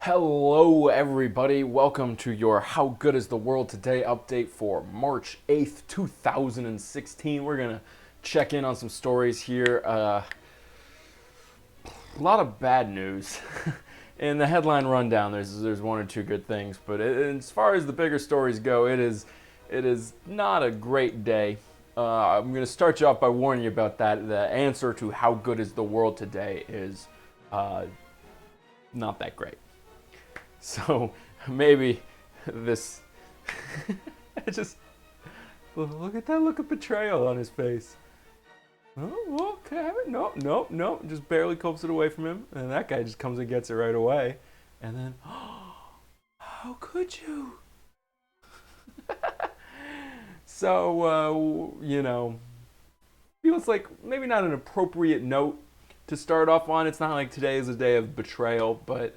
Hello, everybody. Welcome to your How Good is the World Today update for March 8th, 2016. We're going to check in on some stories here. A lot of bad news. In the headline rundown, there's one or two good things, but as far as the bigger stories go, it is not a great day. I'm going to start you off by warning you about that. The answer to how good is the world today is not that great. So maybe this. I just look at that look of betrayal on his face. Oh, can I have it? No. Just barely copes it away from him, and that guy just comes and gets it right away. And then, how could you? So feels like maybe not an appropriate note to start off on. It's not like today is a day of betrayal, but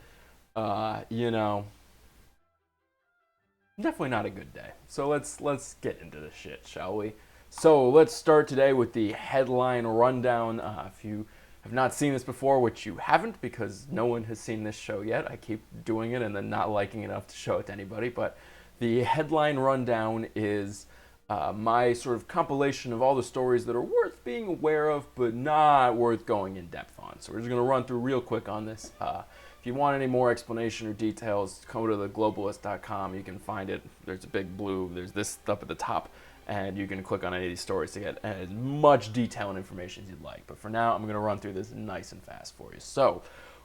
definitely not a good day. So let's get into this shit, shall we? So let's start today with the headline rundown. If you have not seen this before, which you haven't because no one has seen this show yet, I keep doing it and then not liking it enough to show it to anybody. But the headline rundown is my sort of compilation of all the stories that are worth being aware of, but not worth going in depth on. So we're just going to run through real quick on this. If you want any more explanation or details, go to theglobalist.com. You can find it. There's a big blue. There's this up at the top, and you can click on any of these stories to get as much detail and information as you'd like. But for now, I'm going to run through this nice and fast for you. So,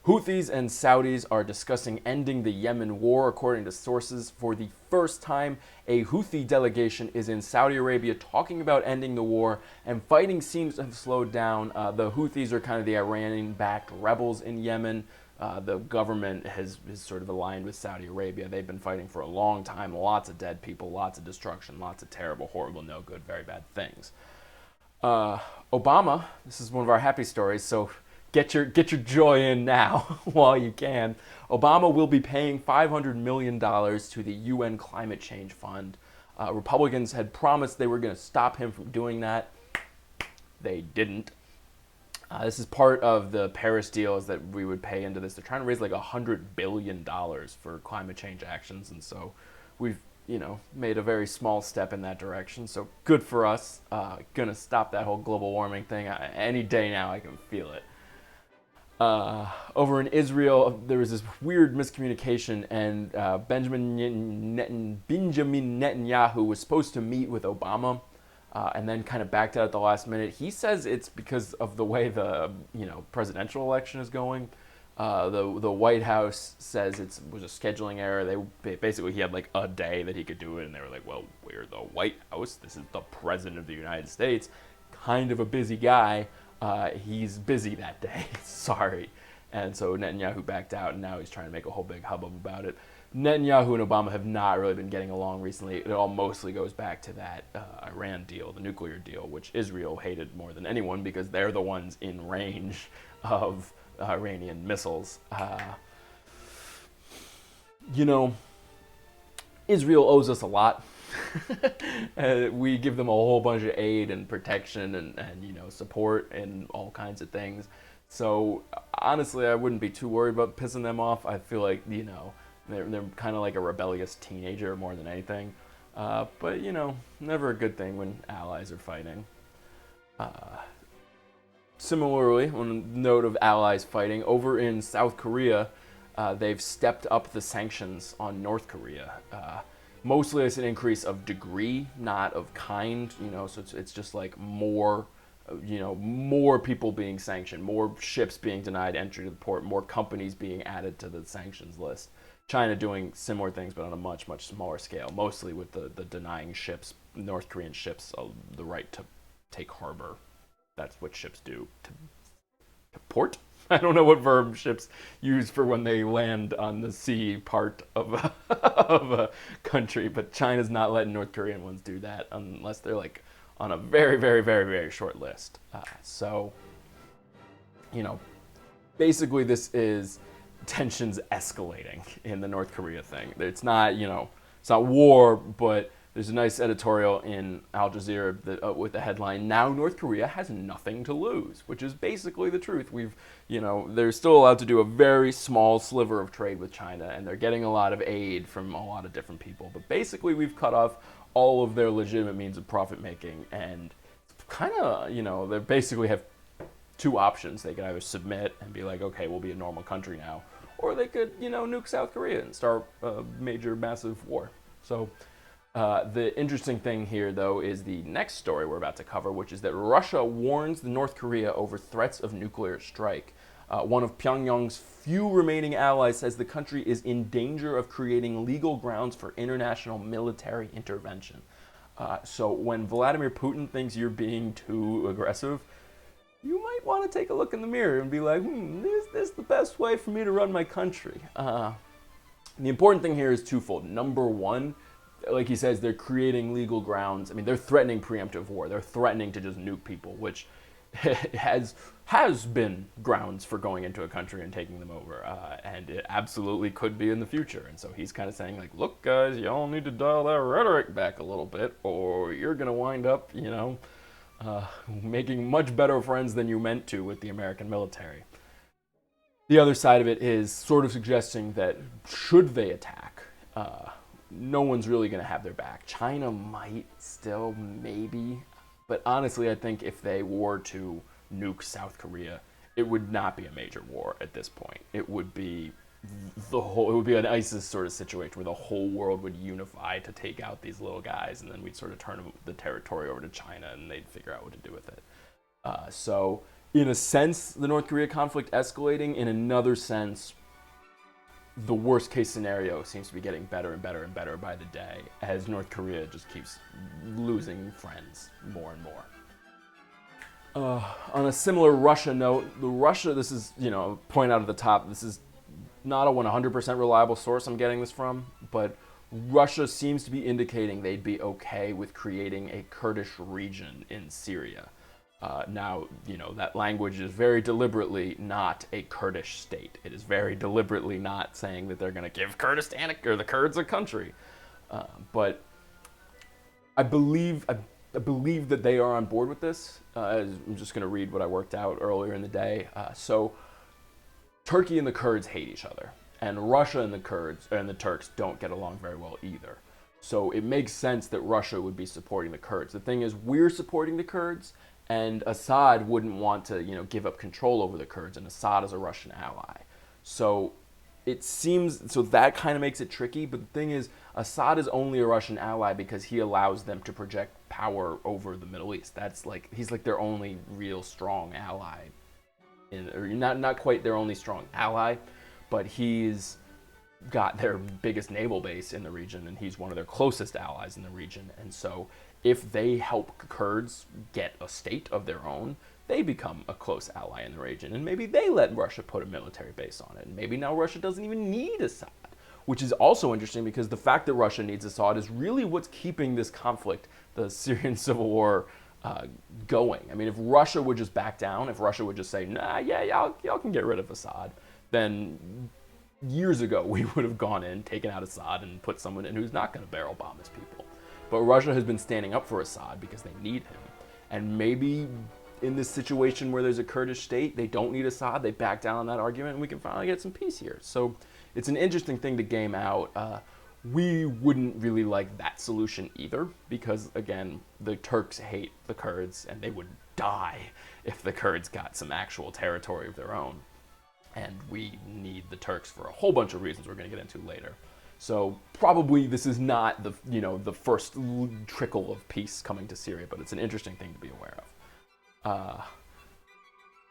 Houthis and Saudis are discussing ending the Yemen war, according to sources. For the first time, a Houthi delegation is in Saudi Arabia talking about ending the war, and fighting seems to have slowed down. The Houthis are kind of the Iranian-backed rebels in Yemen. The government is sort of aligned with Saudi Arabia. They've been fighting for a long time. Lots of dead people, lots of destruction, lots of terrible, horrible, no good, very bad things. Obama, this is one of our happy stories, so get your joy in now while you can. Obama will be paying $500 million to the UN Climate Change Fund. Republicans had promised they were going to stop him from doing that. They didn't. This is part of the Paris deals that we would pay into this. They're trying to raise like $100 billion for climate change actions, and so we've made a very small step in that direction. So good for us. Gonna stop that whole global warming thing any day now. I can feel it. Over in Israel, there was this weird miscommunication, and Benjamin Netanyahu was supposed to meet with Obama. And then kind of backed out at the last minute. He says it's because of the way the presidential election is going. The White House says it was a scheduling error. He had like a day that he could do it, and they were like, "Well, we're the White House. This is the president of the United States. Kind of a busy guy. He's busy that day. Sorry." And so Netanyahu backed out, and now he's trying to make a whole big hubbub about it. Netanyahu and Obama have not really been getting along recently. It all mostly goes back to that Iran deal, the nuclear deal, which Israel hated more than anyone because they're the ones in range of Iranian missiles. Israel owes us a lot. We give them a whole bunch of aid and protection and support and all kinds of things. So honestly, I wouldn't be too worried about pissing them off. I feel like they're kind of like a rebellious teenager more than anything. But never a good thing when allies are fighting. Similarly, on the note of allies fighting, over in South Korea, they've stepped up the sanctions on North Korea. Mostly it's an increase of degree, not of kind. So it's just like more people being sanctioned, more ships being denied entry to the port, more companies being added to the sanctions list. China doing similar things, but on a much, much smaller scale, mostly with the denying North Korean ships, the right to take harbor. That's what ships do. To port? I don't know what verb ships use for when they land on the sea part of a country, but China's not letting North Korean ones do that unless they're like on a very, very, very, very short list. Basically this is tensions escalating in the North Korea thing. It's not war, but there's a nice editorial in Al Jazeera with the headline, "Now North Korea has nothing to lose," which is basically the truth. They're still allowed to do a very small sliver of trade with China, and they're getting a lot of aid from a lot of different people. But basically, we've cut off all of their legitimate means of profit making, and kind of, they basically have two options. They could either submit and be like, okay, we'll be a normal country now, or they could, nuke South Korea and start a major, massive war. So the interesting thing here, though, is the next story we're about to cover, which is that Russia warns the North Korea over threats of nuclear strike. One of Pyongyang's few remaining allies says the country is in danger of creating legal grounds for international military intervention. So when Vladimir Putin thinks you're being too aggressive, you might want to take a look in the mirror and be like, is this the best way for me to run my country? The important thing here is twofold. Number one, like he says, they're creating legal grounds. I mean, they're threatening preemptive war. They're threatening to just nuke people, which has been grounds for going into a country and taking them over, and it absolutely could be in the future. And so he's kind of saying, like, look, guys, y'all need to dial that rhetoric back a little bit, or you're going to wind up, making much better friends than you meant to with the American military. The other side of it is sort of suggesting that should they attack, no one's really going to have their back. China might still, maybe, but honestly, I think if they were to nuke South Korea, it would not be a major war at this point. It would be an ISIS sort of situation where the whole world would unify to take out these little guys, and then we'd sort of turn the territory over to China, and they'd figure out what to do with it. So, in a sense, the North Korea conflict escalating. In another sense, the worst case scenario seems to be getting better and better and better by the day as North Korea just keeps losing friends more and more. On a similar Russia note, this is, point out at the top, this is not a 100% reliable source I'm getting this from, but Russia seems to be indicating they'd be okay with creating a Kurdish region in Syria. Now, that language is very deliberately not a Kurdish state. It is very deliberately not saying that they're going to give Kurdistan or the Kurds a country. But I believe that they are on board with this. I'm just going to read what I worked out earlier in the day. So Turkey and the Kurds hate each other, and Russia and the Kurds and the Turks don't get along very well either. So it makes sense that Russia would be supporting the Kurds. The thing is, we're supporting the Kurds, and Assad wouldn't want to, give up control over the Kurds, and Assad is a Russian ally. So that kind of makes it tricky, but the thing is, Assad is only a Russian ally because he allows them to project power over the Middle East. He's like their only real strong ally. Or not quite their only strong ally, but he's got their biggest naval base in the region, and he's one of their closest allies in the region. And so if they help Kurds get a state of their own, they become a close ally in the region, and maybe they let Russia put a military base on it, and maybe now Russia doesn't even need Assad, which is also interesting because the fact that Russia needs Assad is really what's keeping this conflict, the Syrian civil war, going. I mean, if Russia would just back down, if Russia would just say, nah, yeah, y'all can get rid of Assad, then years ago we would have gone in, taken out Assad, and put someone in who's not going to barrel bomb his people. But Russia has been standing up for Assad because they need him. And maybe in this situation where there's a Kurdish state, they don't need Assad, they back down on that argument, and we can finally get some peace here. So it's an interesting thing to game out. We wouldn't really like that solution either, because again, the Turks hate the Kurds, and they would die if the Kurds got some actual territory of their own. And we need the Turks for a whole bunch of reasons we're going to get into later. So probably this is not the first trickle of peace coming to Syria, but it's an interesting thing to be aware of.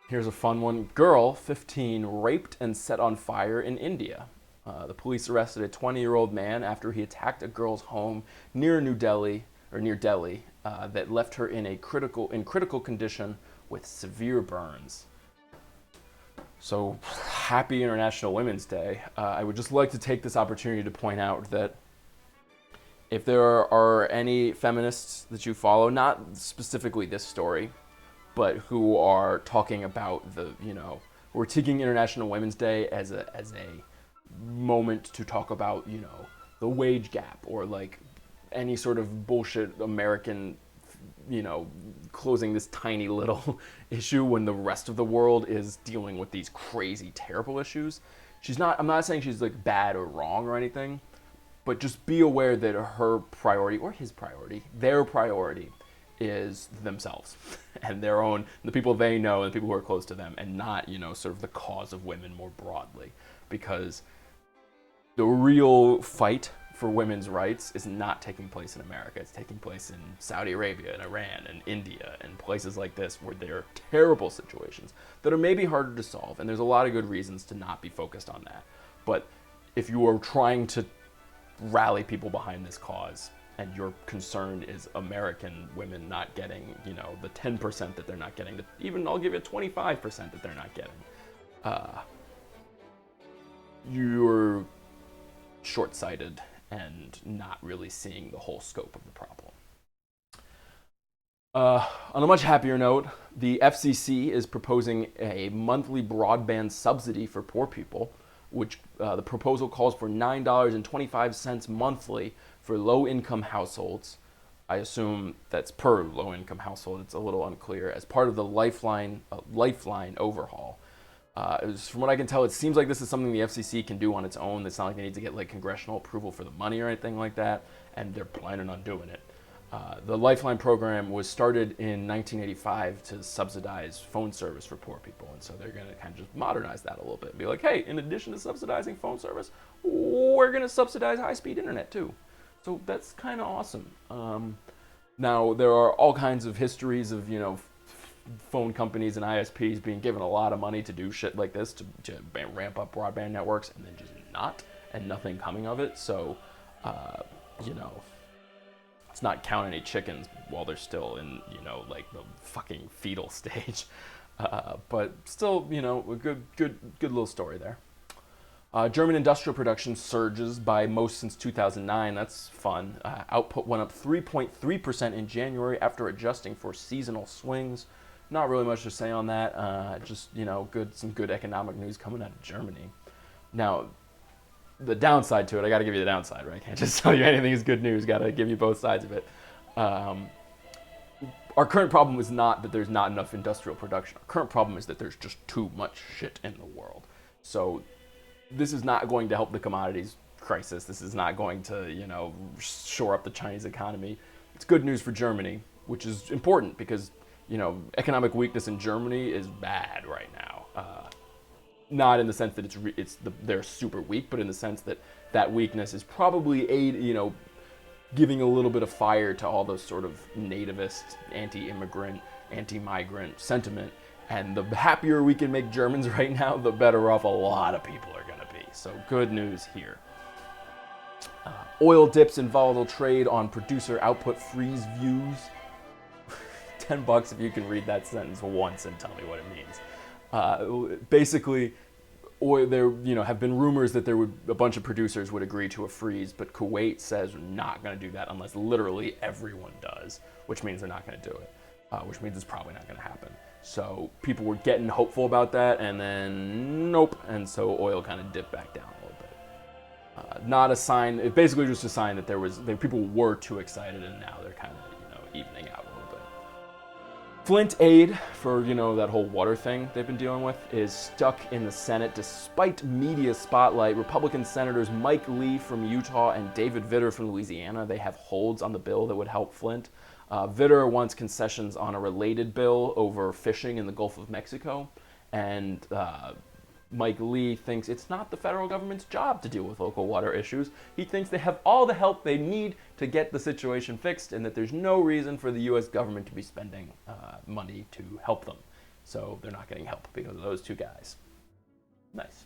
Here's a fun one. Girl, 15, raped and set on fire in India. The police arrested a 20-year-old man after he attacked a girl's home near Delhi that left her in critical condition with severe burns. So, happy International Women's Day. I would just like to take this opportunity to point out that if there are any feminists that you follow, not specifically this story, but who are talking about we're taking International Women's Day as a moment to talk about, the wage gap, or like any sort of bullshit American, closing this tiny little issue when the rest of the world is dealing with these crazy, terrible issues. I'm not saying she's like bad or wrong or anything, but just be aware that her priority, or his priority, their priority, is themselves and the people they know and the people who are close to them, and not, sort of the cause of women more broadly. Because the real fight for women's rights is not taking place in America. It's taking place in Saudi Arabia and Iran and India and places like this, where there are terrible situations that are maybe harder to solve. And there's a lot of good reasons to not be focused on that. But if you are trying to rally people behind this cause, and your concern is American women not getting, the 10% that they're not getting, even I'll give you 25% that they're not getting, you're short-sighted and not really seeing the whole scope of the problem. On a much happier note, the FCC is proposing a monthly broadband subsidy for poor people, which the proposal calls for $9.25 monthly for low-income households. I assume that's per low-income household. It's a little unclear. As part of the Lifeline overhaul. From what I can tell, it seems like this is something the FCC can do on its own. It's not like they need to get like congressional approval for the money or anything like that, and they're planning on doing it. The Lifeline program was started in 1985 to subsidize phone service for poor people, and so they're going to kind of just modernize that a little bit and be like, hey, in addition to subsidizing phone service, we're going to subsidize high-speed internet too. So that's kind of awesome. Now, there are all kinds of histories of, phone companies and ISPs being given a lot of money to do shit like this, to ramp up broadband networks, and then just nothing coming of it. So, let's not count any chickens while they're still in, like the fucking fetal stage. But still, a good little story there. German industrial production surges by most since 2009. That's fun. Output went up 3.3% in January after adjusting for seasonal swings. Not really much to say on that. Just, some good economic news coming out of Germany. Now, the downside to it, I got to give you the downside, right? I can't just tell you anything is good news. Got to give you both sides of it. Our current problem is not that there's not enough industrial production. Our current problem is that there's just too much shit in the world. So this is not going to help the commodities crisis. This is not going to, shore up the Chinese economy. It's good news for Germany, which is important because, economic weakness in Germany is bad right now. Not in the sense that they're super weak, but in the sense that that weakness is probably giving a little bit of fire to all those sort of nativist, anti-immigrant, anti-migrant sentiment. And the happier we can make Germans right now, the better off a lot of people are going to be. So good news here. Oil dips in volatile trade on producer output freeze views. $10 if you can read that sentence once and tell me what it means. Basically, there have been rumors that a bunch of producers would agree to a freeze, but Kuwait says we're not going to do that unless literally everyone does, which means they're not going to do it, which means it's probably not going to happen. So people were getting hopeful about that, and then nope, and so oil kind of dipped back down a little bit. Not a sign. It basically just a sign that people were too excited, and now they're kind of evening out a little bit. Flint aid for that whole water thing they've been dealing with is stuck in the Senate despite media spotlight. Republican senators Mike Lee from Utah and David Vitter from Louisiana, they have holds on the bill that would help Flint. Vitter wants concessions on a related bill over fishing in the Gulf of Mexico, and Mike Lee thinks it's not the federal government's job to deal with local water issues. He thinks they have all the help they need to get the situation fixed, and that there's no reason for the U.S. government to be spending money to help them. So they're not getting help because of those two guys. Nice.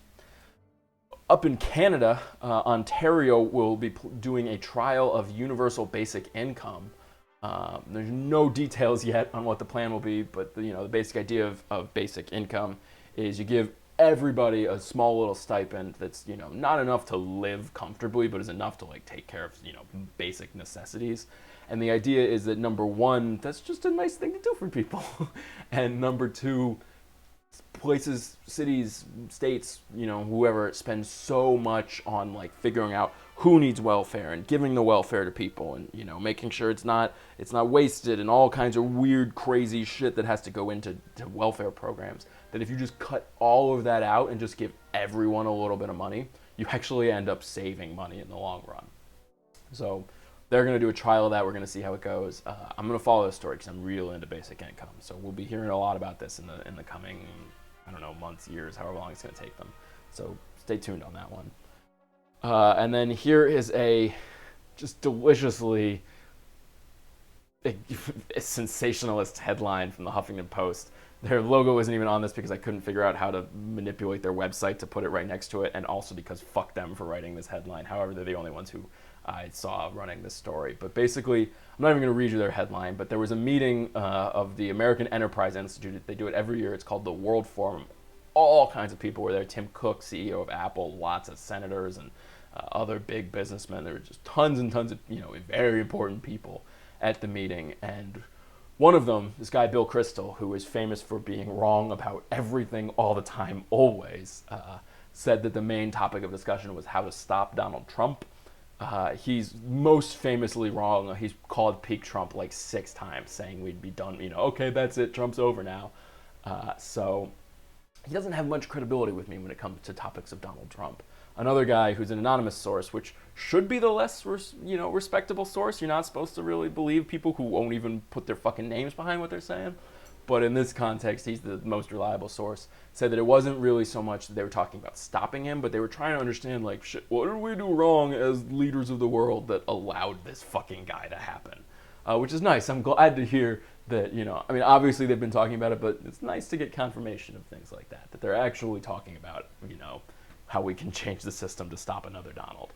Up in Canada, Ontario will be doing a trial of universal basic income. There's no details yet on what the plan will be, but the basic idea of basic income is you give everybody a small little stipend that's not enough to live comfortably, but is enough to take care of basic necessities. And the idea is that number one, that's just a nice thing to do for people, and number two, places, cities, states, whoever spends so much on figuring out who needs welfare and giving the welfare to people and making sure it's not wasted and all kinds of weird crazy shit that has to go into welfare programs, that if you just cut all of that out and just give everyone a little bit of money, you actually end up saving money in the long run. So they're going to do a trial of that. We're going to see how it goes. I'm going to follow this story because I'm real into basic income. So we'll be hearing a lot about this in the coming, months, years, however long it's going to take them. So stay tuned on that one. And then here is a just deliciously sensationalist headline from the Huffington Post. Their logo isn't even on this because I couldn't figure out how to manipulate their website to put it right next to it, and also because fuck them for writing this headline. However, they're the only ones who I saw running this story. But basically, I'm not even going to read you their headline, but there was a meeting of the American Enterprise Institute. They do it every year. It's called the World Forum. All kinds of people were there. Tim Cook, CEO of Apple, lots of senators and other big businessmen. There were just tons and tons of very important people at the meeting. And one of them, this guy Bill Kristol, who is famous for being wrong about everything all the time, always, said that the main topic of discussion was how to stop Donald Trump. He's most famously wrong. He's called peak Trump like 6 times, saying we'd be done, okay, that's it, Trump's over now. So he doesn't have much credibility with me when it comes to topics of Donald Trump. Another guy who's an anonymous source, which should be the less, respectable source. You're not supposed to really believe people who won't even put their fucking names behind what they're saying. But in this context, he's the most reliable source. Said that it wasn't really so much that they were talking about stopping him, but they were trying to understand, like, shit, what did we do wrong as leaders of the world that allowed this fucking guy to happen? Which is nice. I'm glad to hear that, obviously they've been talking about it, but it's nice to get confirmation of things like that they're actually talking about, how we can change the system to stop another Donald.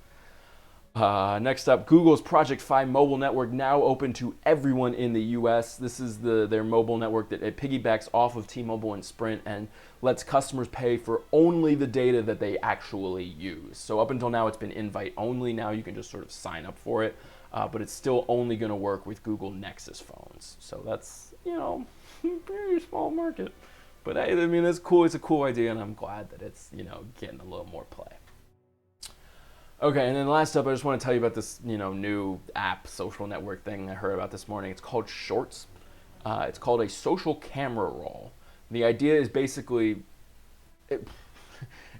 Next up, Google's Project Fi mobile network now open to everyone in the U.S. This is their mobile network that it piggybacks off of T-Mobile and Sprint and lets customers pay for only the data that they actually use. So up until now, it's been invite only. Now you can just sort of sign up for it, but it's still only going to work with Google Nexus phones. So that's, very small market. But hey, that's cool. It's a cool idea, and I'm glad that it's, getting a little more play. Okay, and then last up, I just want to tell you about this, new app, social network thing I heard about this morning. It's called Shorts. It's called a social camera roll. The idea is basically, it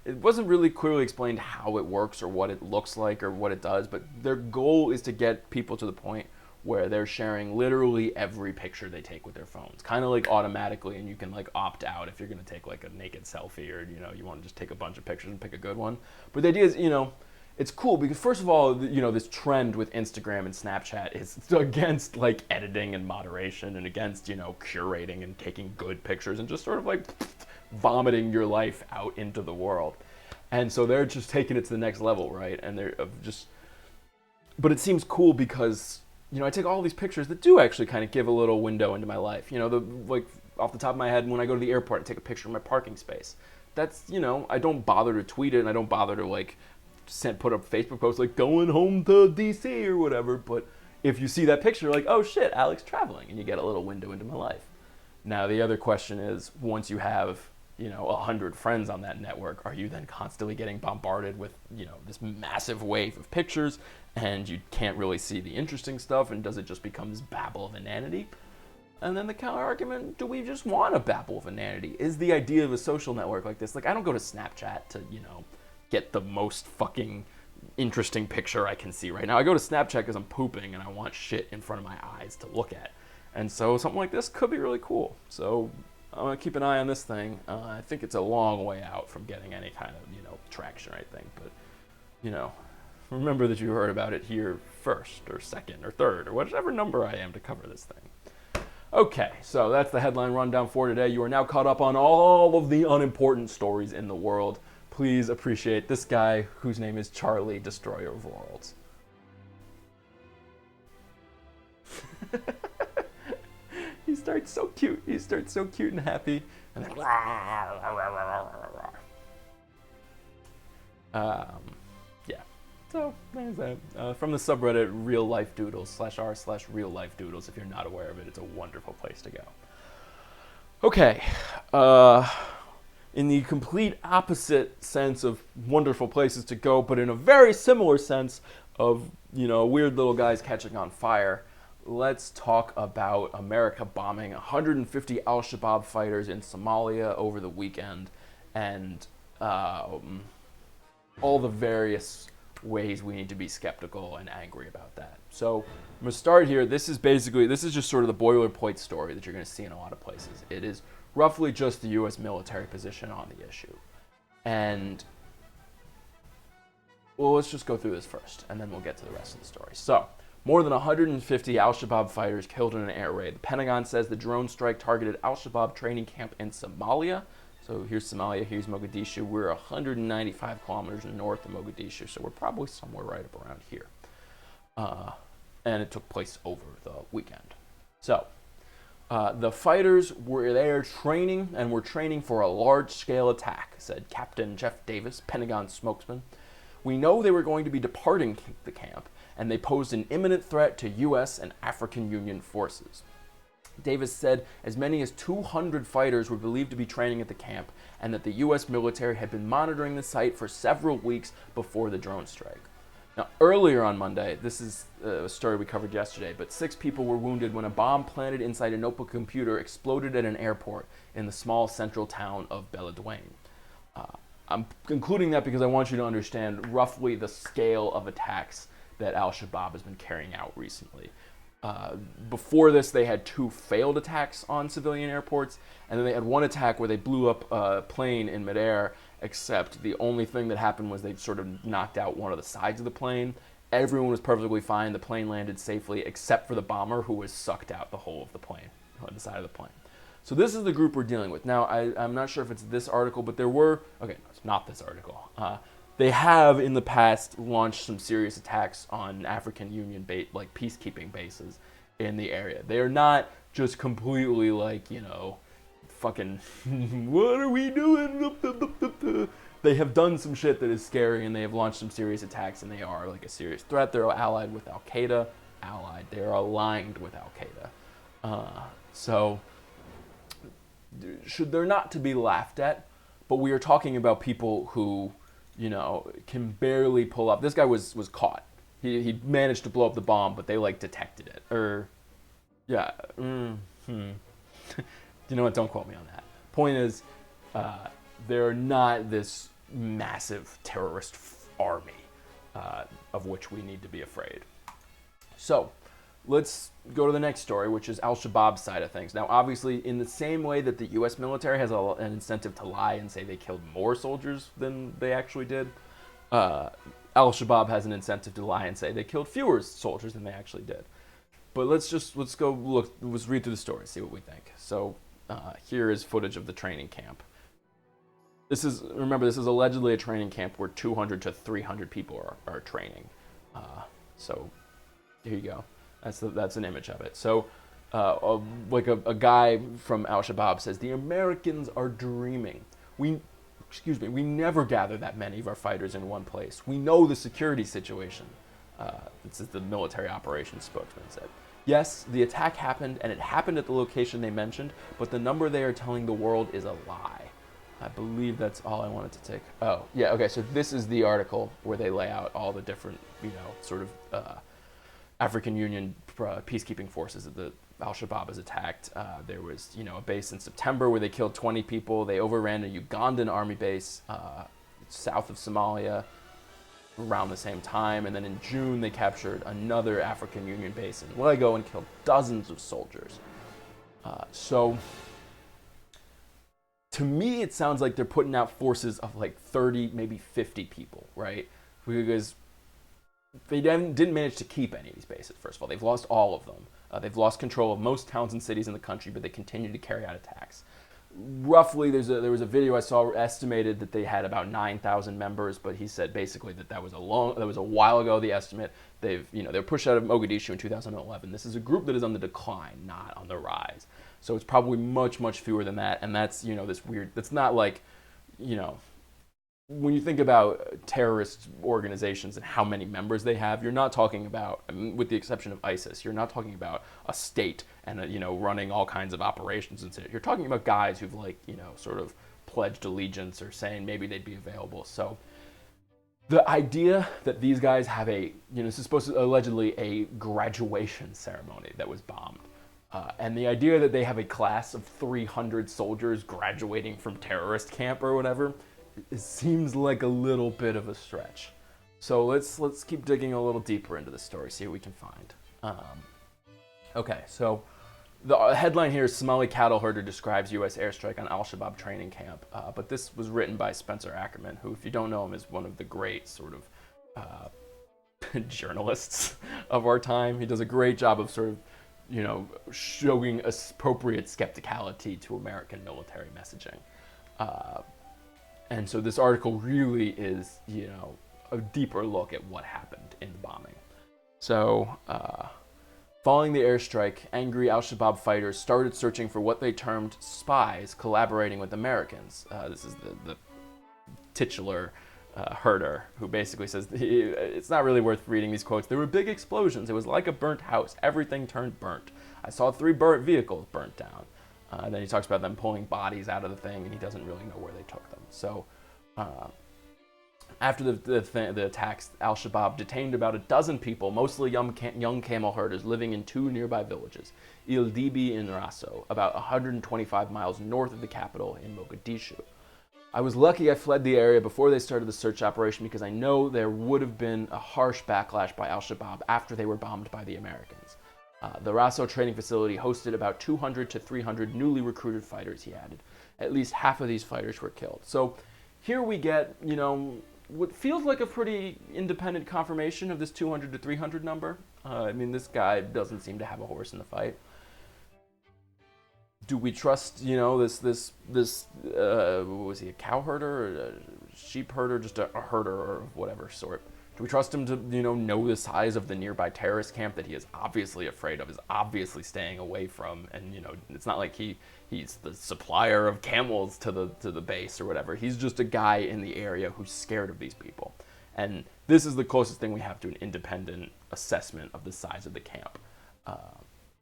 wasn't really clearly explained how it works or what it looks like or what it does, but their goal is to get people to the point where they're sharing literally every picture they take with their phones, kind of like automatically, and you can like opt out if you're going to take like a naked selfie or, you want to just take a bunch of pictures and pick a good one. But the idea is, it's cool because first of all, this trend with Instagram and Snapchat is against like editing and moderation and against, curating and taking good pictures and just sort of like vomiting your life out into the world. And so they're just taking it to the next level, right? And but it seems cool because I take all these pictures that do actually kind of give a little window into my life. Like off the top of my head, when I go to the airport, I take a picture of my parking space. That's, I don't bother to tweet it and I don't bother to like put up Facebook posts like going home to DC or whatever. But if you see that picture, like, oh shit, Alex traveling, and you get a little window into my life. Now, the other question is, once you have, 100 friends on that network, are you then constantly getting bombarded with, this massive wave of pictures and you can't really see the interesting stuff, and does it just become this babble of inanity? And then the counter argument, do we just want a babble of inanity? Is the idea of a social network like this, like I don't go to Snapchat to, get the most fucking interesting picture I can see right now. I go to Snapchat because I'm pooping and I want shit in front of my eyes to look at. And so something like this could be really cool. So I'm going to keep an eye on this thing. I think it's a long way out from getting any kind of, traction, I think. But, remember that you heard about it here first or second or third or whatever number I am to cover this thing. Okay, so that's the headline rundown for today. You are now caught up on all of the unimportant stories in the world. Please appreciate this guy whose name is Charlie, Destroyer of Worlds. He starts so cute. And happy. And then... yeah. So, there's that. From the subreddit Real Life Doodles /r/Real Life Doodles. If you're not aware of it, it's a wonderful place to go. Okay. in the complete opposite sense of wonderful places to go, but in a very similar sense of, weird little guys catching on fire, let's talk about America bombing 150 al-Shabaab fighters in Somalia over the weekend, and all the various ways we need to be skeptical and angry about that. So I'm going to start here. This is just sort of the boilerplate story that you're going to see in a lot of places. It is roughly just the U.S. military position on the issue. And, well, let's just go through this first, and then we'll get to the rest of the story. So, more than 150 al-Shabaab fighters killed in an air raid. The Pentagon says the drone strike targeted al-Shabaab training camp in Somalia. So here's Somalia, here's Mogadishu. We're 195 kilometers north of Mogadishu, so we're probably somewhere right up around here. And it took place over the weekend. So the fighters were there training, and were training for a large-scale attack, said Captain Jeff Davis, Pentagon spokesman. We know they were going to be departing the camp, and they posed an imminent threat to U.S. and African Union forces. Davis said as many as 200 fighters were believed to be training at the camp, and that the U.S. military had been monitoring the site for several weeks before the drone strike. Now, earlier on Monday, this is a story we covered yesterday, but 6 people were wounded when a bomb planted inside a notebook computer exploded at an airport in the small central town of Beledweyne. I'm including that because I want you to understand roughly the scale of attacks that al-Shabaab has been carrying out recently. Before this, they had 2 failed attacks on civilian airports, and then they had 1 attack where they blew up a plane in midair, except the only thing that happened was they sort of knocked out one of the sides of the plane. Everyone was perfectly fine. The plane landed safely, except for the bomber, who was sucked out the whole of the plane, on the side of the plane. So this is the group we're dealing with. Now, I'm not sure if it's this article, but there were... Okay, no, it's not this article. They have, in the past, launched some serious attacks on African Union peacekeeping bases in the area. They are not just completely fucking, what are we doing? They have done some shit that is scary, and they have launched some serious attacks, and they are a serious threat. They're allied with Al-Qaeda. They're aligned with Al-Qaeda. So, should they're not to be laughed at, but we are talking about people who... can barely pull up. This guy was caught. He managed to blow up the bomb, but they detected it. You know what? Don't quote me on that. Point is, they're not this massive terrorist army of which we need to be afraid. So, let's go to the next story, which is al-Shabaab's side of things. Now, obviously, in the same way that the U.S. military has an incentive to lie and say they killed more soldiers than they actually did, al-Shabaab has an incentive to lie and say they killed fewer soldiers than they actually did. But let's read through the story, see what we think. So, here is footage of the training camp. Remember, this is allegedly a training camp where 200 to 300 people are training. So, here you go. That's an image of it. So, a guy from al-Shabaab says, the Americans are dreaming. We never gather that many of our fighters in one place. We know the security situation. This is the military operations spokesman said. Yes, the attack happened, and it happened at the location they mentioned, but the number they are telling the world is a lie. I believe that's all I wanted to take. Oh, yeah, okay, so this is the article where they lay out all the different, African Union peacekeeping forces that the al-Shabaab has attacked. There was, a base in September where they killed 20 people. They overran a Ugandan army base south of Somalia around the same time. And then in June, they captured another African Union base in Lego and killed dozens of soldiers. So, to me, it sounds like they're putting out forces of 30, maybe 50 people, right? Because they didn't manage to keep any of these bases, first of all. They've lost all of them. They've lost control of most towns and cities in the country, but they continue to carry out attacks. Roughly, there was a video I saw estimated that they had about 9,000 members, but he said basically that was a while ago, the estimate. They were pushed out of Mogadishu in 2011. This is a group that is on the decline, not on the rise. So it's probably much, much fewer than that, and that's, this weird, that's not when you think about terrorist organizations and how many members they have, you're not talking about, with the exception of ISIS, you're not talking about a state and running all kinds of operations and shit. You're talking about guys who've sort of pledged allegiance or saying maybe they'd be available. So the idea that these guys have this is supposed to allegedly a graduation ceremony that was bombed. And the idea that they have a class of 300 soldiers graduating from terrorist camp or whatever, it seems like a little bit of a stretch. So let's keep digging a little deeper into the story, see what we can find. Okay, so the headline here is Somali cattle herder describes U.S. airstrike on al-Shabaab training camp. But this was written by Spencer Ackerman, who, if you don't know him, is one of the great sort of journalists of our time. He does a great job of sort of, showing appropriate skepticality to American military messaging. And so this article really is, a deeper look at what happened in the bombing. So, following the airstrike, angry al-Shabaab fighters started searching for what they termed spies collaborating with Americans. This is the titular herder, who basically says, it's not really worth reading these quotes. There were big explosions. It was like a burnt house. Everything turned burnt. I saw 3 burnt vehicles burnt down. Then he talks about them pulling bodies out of the thing, and he doesn't really know where they took them. So after the attacks, al-Shabaab detained about a dozen people, mostly young camel herders living in 2 nearby villages, Il Dibi and Raso, about 125 miles north of the capital in Mogadishu. I was lucky I fled the area before they started the search operation because I know there would have been a harsh backlash by al-Shabaab after they were bombed by the Americans. The Raso training facility hosted about 200 to 300 newly recruited fighters, he added. At least half of these fighters were killed. So here we get, what feels like a pretty independent confirmation of this 200 to 300 number. This guy doesn't seem to have a horse in the fight. Do we trust, this what was he, a cow herder or a sheep herder, just a herder or whatever sort? Do we trust him to, know the size of the nearby terrorist camp that he is obviously afraid of, is obviously staying away from, and, it's not like he's the supplier of camels to the base or whatever. He's just a guy in the area who's scared of these people. And this is the closest thing we have to an independent assessment of the size of the camp.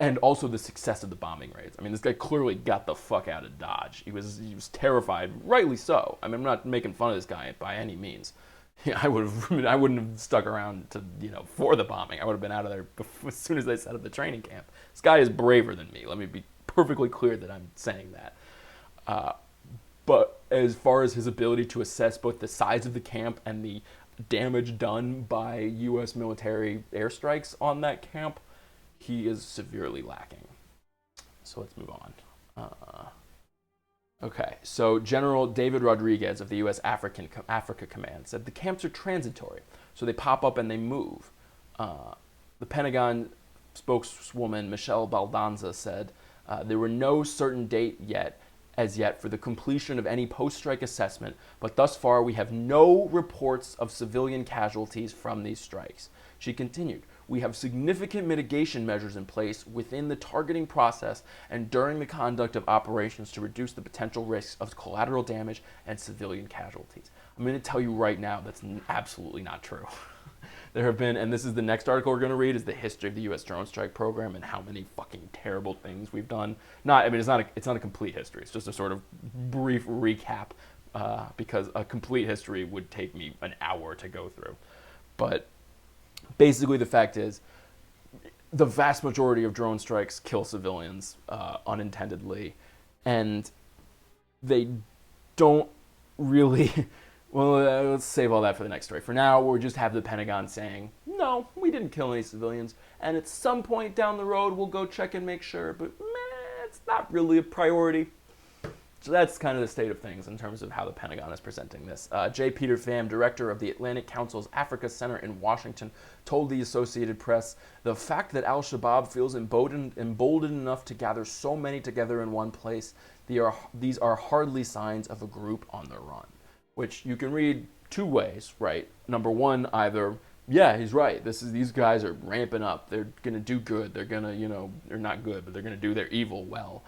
And also the success of the bombing raids. This guy clearly got the fuck out of Dodge. He was terrified, rightly so. I'm not making fun of this guy by any means. I wouldn't have stuck around to, for the bombing. I would have been out of there as soon as they set up the training camp. This guy is braver than me. Let me be perfectly clear that I'm saying that. But as far as his ability to assess both the size of the camp and the damage done by U.S. military airstrikes on that camp, he is severely lacking. So let's move on. Okay, so General David Rodriguez of the U.S. Africa Command said the camps are transitory, so they pop up and they move. The Pentagon spokeswoman Michelle Baldanza said there were no certain date as yet for the completion of any post-strike assessment, but thus far we have no reports of civilian casualties from these strikes. She continued, we have significant mitigation measures in place within the targeting process and during the conduct of operations to reduce the potential risks of collateral damage and civilian casualties. I'm going to tell you right now that's absolutely not true. There have been, and this is the next article we're going to read, is the history of the U.S. drone strike program and how many fucking terrible things we've done. It's not a complete history. It's just a sort of brief recap because a complete history would take me an hour to go through. But basically, the fact is, the vast majority of drone strikes kill civilians unintendedly, and they don't really. Well, let's save all that for the next story. For now, we'll just have the Pentagon saying, no, we didn't kill any civilians, and at some point down the road, we'll go check and make sure, but it's not really a priority. So that's kind of the state of things in terms of how the Pentagon is presenting this. J. Peter Pham, director of the Atlantic Council's Africa Center in Washington, told the Associated Press, the fact that al-Shabaab feels emboldened enough to gather so many together in one place, these are hardly signs of a group on the run. Which you can read two ways, right? Number one, either, yeah, he's right. These guys are ramping up. They're going to do good. They're going to, they're not good, but they're going to do their evil well.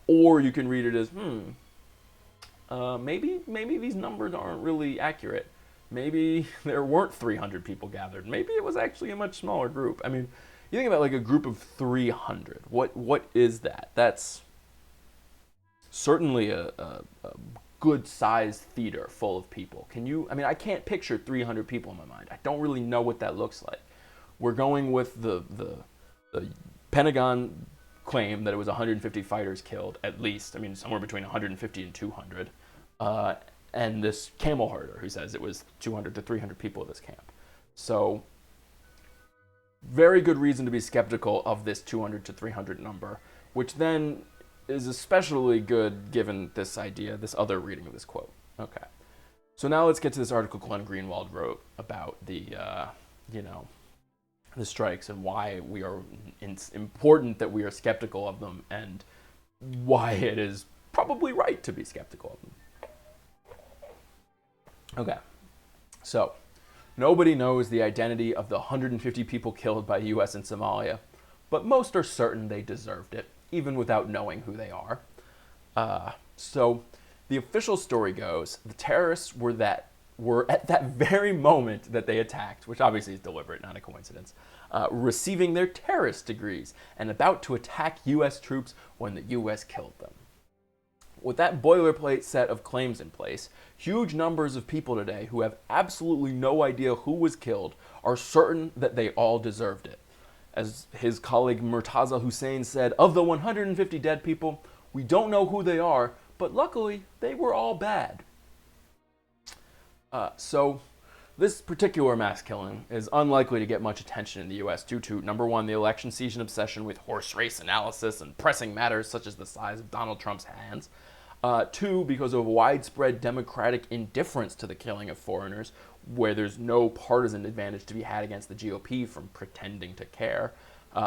Or you can read it as, maybe these numbers aren't really accurate. Maybe there weren't 300 people gathered. Maybe it was actually a much smaller group. You think about like a group of 300. What is that? That's certainly a good-sized theater full of people. Can you? I mean, I can't picture 300 people in my mind. I don't really know what that looks like. We're going with the Pentagon claim that it was 150 fighters killed, at least. I mean, somewhere between 150 and 200. And this camel herder who says it was 200 to 300 people at this camp. So, very good reason to be skeptical of this 200 to 300 number, which then is especially good given this idea, this other reading of this quote. Okay. So now let's get to this article Glenn Greenwald wrote about the strikes and why it's important that we are skeptical of them and why it is probably right to be skeptical of them. Okay. So, nobody knows the identity of the 150 people killed by the U.S. in Somalia, but most are certain they deserved it, even without knowing who they are. So, the official story goes, the terrorists were at that very moment that they attacked, which obviously is deliberate, not a coincidence, receiving their terrorist degrees and about to attack U.S. troops when the U.S. killed them. With that boilerplate set of claims in place, huge numbers of people today who have absolutely no idea who was killed are certain that they all deserved it. As his colleague Murtaza Hussain said, of the 150 dead people, we don't know who they are, but luckily they were all bad. So this particular mass killing is unlikely to get much attention in the U.S. due to, number one, the election season obsession with horse race analysis and pressing matters such as the size of Donald Trump's hands. Two, because of widespread Democratic indifference to the killing of foreigners, where there's no partisan advantage to be had against the GOP from pretending to care.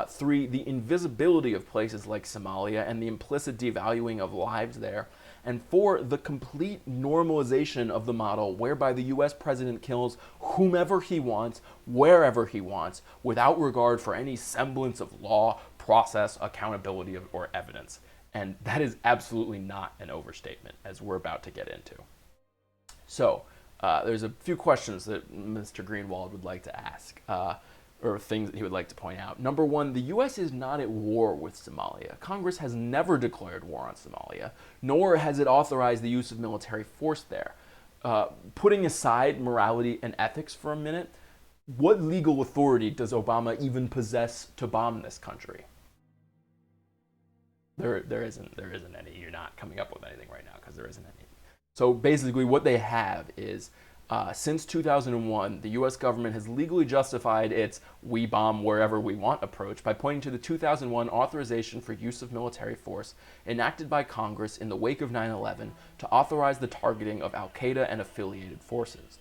Three, the invisibility of places like Somalia and the implicit devaluing of lives there. And four, the complete normalization of the model whereby the U.S. president kills whomever he wants, wherever he wants, without regard for any semblance of law, process, accountability, or evidence. And that is absolutely not an overstatement, as we're about to get into. So, there's a few questions that Mr. Greenwald would like to ask, or things that he would like to point out. Number one, the U.S. is not at war with Somalia. Congress has never declared war on Somalia, nor has it authorized the use of military force there. Putting aside morality and ethics for a minute, what legal authority does Obama even possess to bomb this country? There isn't any. You're not coming up with anything right now because there isn't any. So basically what they have is, since 2001, the U.S. government has legally justified its we bomb wherever we want approach by pointing to the 2001 authorization for use of military force enacted by Congress in the wake of 9/11 to authorize the targeting of Al-Qaeda and affiliated forces.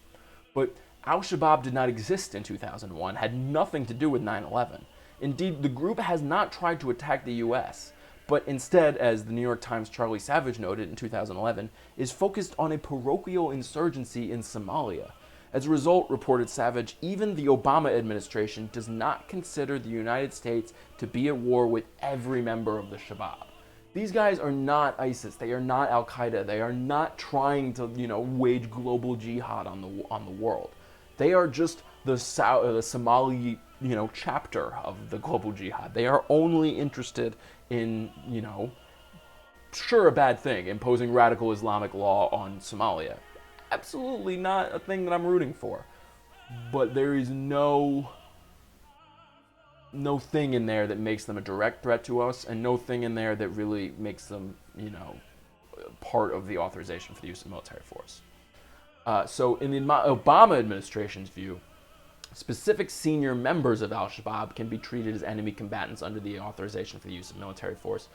But Al-Shabaab did not exist in 2001, had nothing to do with 9/11. Indeed, the group has not tried to attack the U.S., but instead, as the New York Times' Charlie Savage noted in 2011, is focused on a parochial insurgency in Somalia. As a result, reported Savage, even the Obama administration does not consider the United States to be at war with every member of the Shabaab. These guys are not ISIS. They are not Al-Qaeda. They are not trying to, wage global jihad on the world. They are just the Somali, chapter of the global jihad. They are only interested in, sure, a bad thing, imposing radical Islamic law on Somalia. Absolutely not a thing that I'm rooting for. But there is no thing in there that makes them a direct threat to us, and no thing in there that really makes them, part of the authorization for the use of military force. So in the Obama administration's view, specific senior members of Al-Shabaab can be treated as enemy combatants under the authorization for the use of military force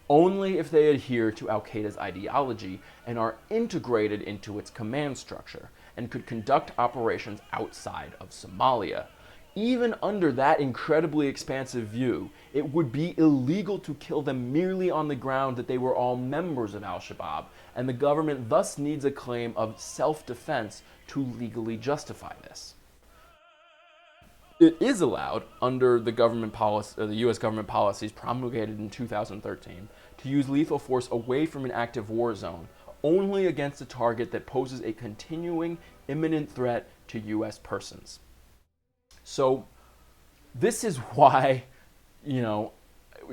only if they adhere to Al-Qaeda's ideology and are integrated into its command structure and could conduct operations outside of Somalia. Even under that incredibly expansive view, it would be illegal to kill them merely on the ground that they were all members of Al-Shabaab, and the government thus needs a claim of self-defense to legally justify this. It is allowed under the government policy, the U.S. government policies promulgated in 2013, to use lethal force away from an active war zone, only against a target that poses a continuing, imminent threat to U.S. persons. So, this is why,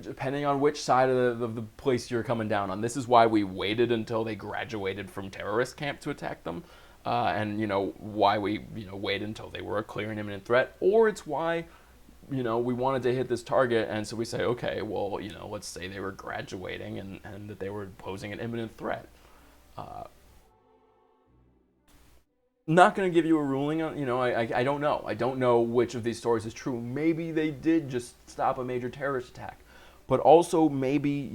depending on which side of the place you're coming down on. This is why we waited until they graduated from terrorist camp to attack them, and why we waited until they were a clear and imminent threat, or it's why we wanted to hit this target, and so we say, okay, well, let's say they were graduating and that they were posing an imminent threat. Not going to give you a ruling on, I don't know. I don't know which of these stories is true. Maybe they did just stop a major terrorist attack. But also maybe,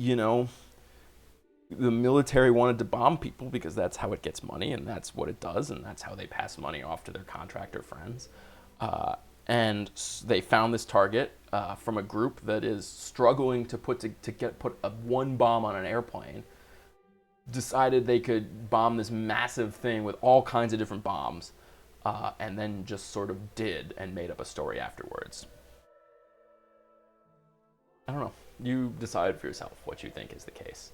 the military wanted to bomb people because that's how it gets money and that's what it does and that's how they pass money off to their contractor friends. And they found this target from a group that is struggling to put one bomb on an airplane. Decided they could bomb this massive thing with all kinds of different bombs, and then just sort of did and made up a story afterwards. I don't know. You decide for yourself what you think is the case.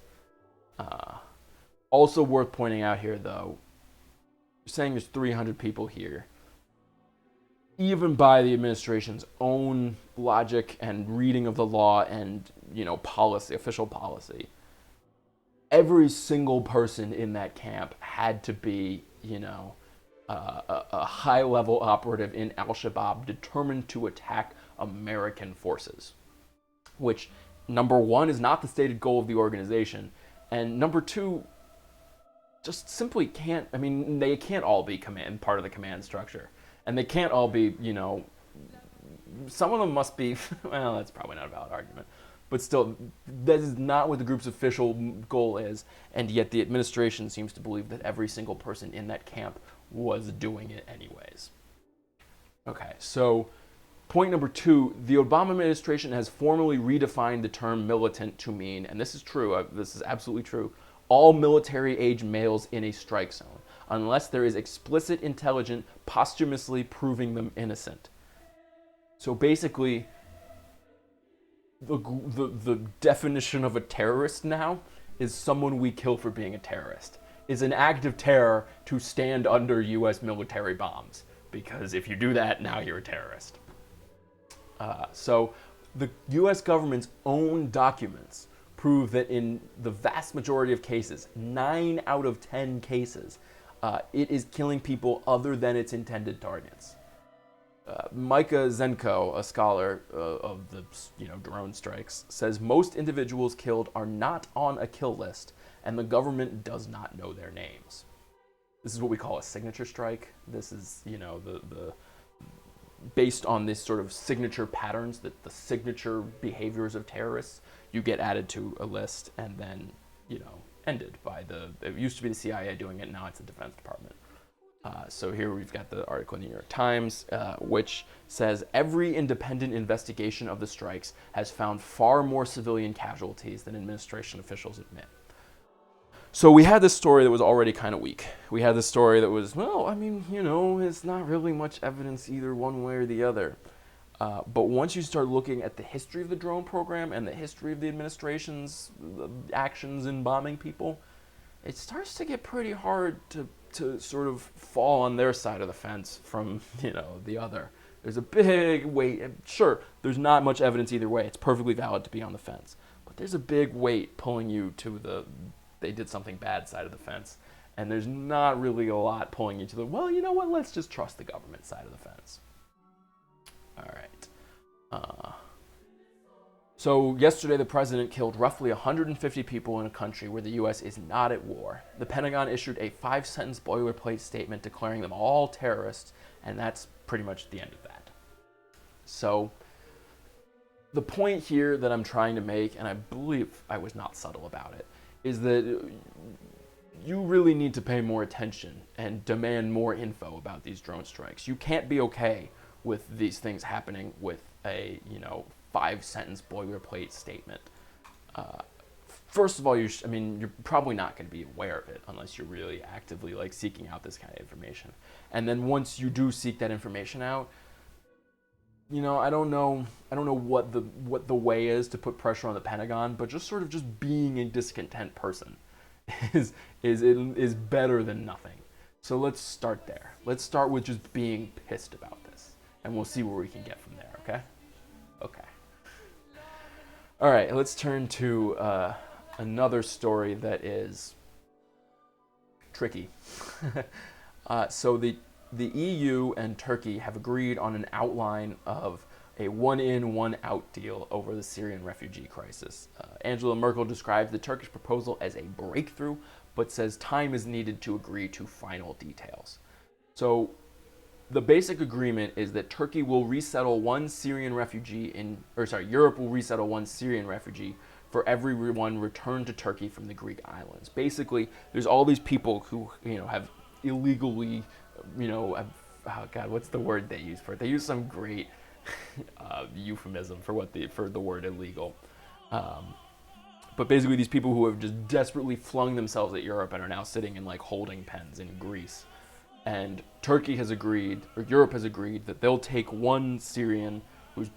Also worth pointing out here, though, you're saying there's 300 people here. Even by the administration's own logic and reading of the law and, policy, official policy, every single person in that camp had to be, a high-level operative in Al-Shabaab determined to attack American forces, which, number one, is not the stated goal of the organization, and number two, just simply can't, they can't all be part of the command structure, and they can't all be, some of them must be, well, that's probably not a valid argument, but still, that is not what the group's official goal is, and yet the administration seems to believe that every single person in that camp was doing it anyways. Okay, so point number 2, the Obama administration has formally redefined the term militant to mean, and this is true, this is absolutely true, all military-age males in a strike zone, unless there is explicit intelligence posthumously proving them innocent. So basically, the definition of a terrorist now is someone we kill for being a terrorist. Is an act of terror to stand under U.S. military bombs. Because if you do that, now you're a terrorist. So the U.S. government's own documents prove that in the vast majority of cases, 9 out of 10 cases, it is killing people other than its intended targets. Micah Zenko, a scholar of the drone strikes, says most individuals killed are not on a kill list, and the government does not know their names. This is what we call a signature strike. This is the based on this sort of signature patterns, that the signature behaviors of terrorists, you get added to a list and then ended by it used to be the CIA doing it, now it's the Defense Department. So here we've got the article in the New York Times, which says every independent investigation of the strikes has found far more civilian casualties than administration officials admit. So we had this story that was already kind of weak. We had this story that was, it's not really much evidence either one way or the other. But once you start looking at the history of the drone program and the history of the administration's actions in bombing people, it starts to get pretty hard to sort of fall on their side of the fence from, the other. There's a big weight. Sure, there's not much evidence either way. It's perfectly valid to be on the fence. But there's a big weight pulling you to they did something bad side of the fence. And there's not really a lot pulling you to let's just trust the government side of the fence. All right. So yesterday, the president killed roughly 150 people in a country where the U.S. is not at war. The Pentagon issued a 5-sentence boilerplate statement declaring them all terrorists, and that's pretty much the end of that. So the point here that I'm trying to make, and I believe I was not subtle about it, is that you really need to pay more attention and demand more info about these drone strikes. You can't be okay with these things happening with a, 5-sentence boilerplate statement. First of all, you're probably not going to be aware of it unless you're really actively seeking out this kind of information. And then once you do seek that information out, I don't know what the way is to put pressure on the Pentagon, but just being a discontent person is better than nothing. So let's start there. Let's start with just being pissed about this, and we'll see where we can get from there. Okay. All right, let's turn to another story that is tricky. So the EU and Turkey have agreed on an outline of a one-in, one-out deal over the Syrian refugee crisis. Angela Merkel describes the Turkish proposal as a breakthrough, but says time is needed to agree to final details. So the basic agreement is that Turkey will resettle one Syrian refugee Europe will resettle one Syrian refugee for everyone returned to Turkey from the Greek islands. Basically, there's all these people who, have illegally, oh God, what's the word they use for it? They use some great euphemism for the word illegal. But basically, these people who have just desperately flung themselves at Europe and are now sitting in like holding pens in Greece. And Turkey has agreed, or Europe has agreed, that they'll take one Syrian who's,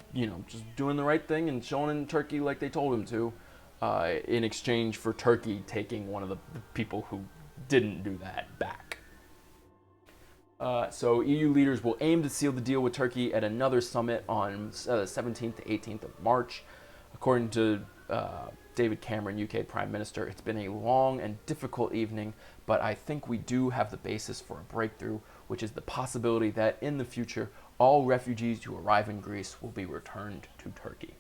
just doing the right thing and showing in Turkey like they told him to, in exchange for Turkey taking one of the people who didn't do that back. So EU leaders will aim to seal the deal with Turkey at another summit on 17th to 18th of March. According to David Cameron, UK Prime Minister, it's been a long and difficult evening, but I think we do have the basis for a breakthrough, which is the possibility that in the future, all refugees who arrive in Greece will be returned to Turkey.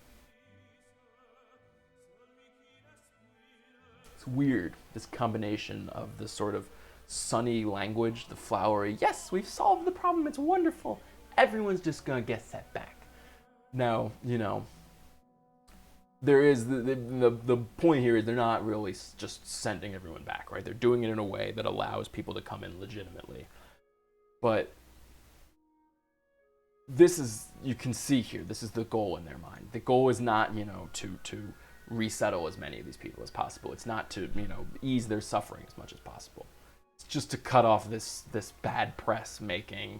It's weird, this combination of the sort of sunny language, the flowery, yes, we've solved the problem, it's wonderful, everyone's just gonna get set back. Now, there is the point here is they're not really just sending everyone back, right? They're doing it in a way that allows people to come in legitimately. But this is, you can see here, this is the goal in their mind. The goal is not, to resettle as many of these people as possible. It's not to, ease their suffering as much as possible. It's just to cut off this bad press making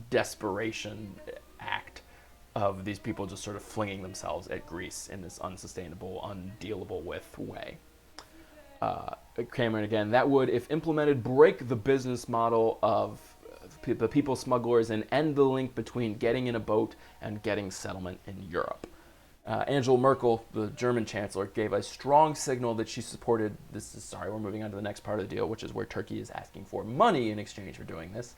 desperation act of these people just sort of flinging themselves at Greece in this unsustainable, undealable with way. Cameron again, that would, if implemented, break the business model of the people smugglers and end the link between getting in a boat and getting settlement in Europe. Angela Merkel, the German chancellor, gave a strong signal that she supported we're moving on to the next part of the deal, which is where Turkey is asking for money in exchange for doing this.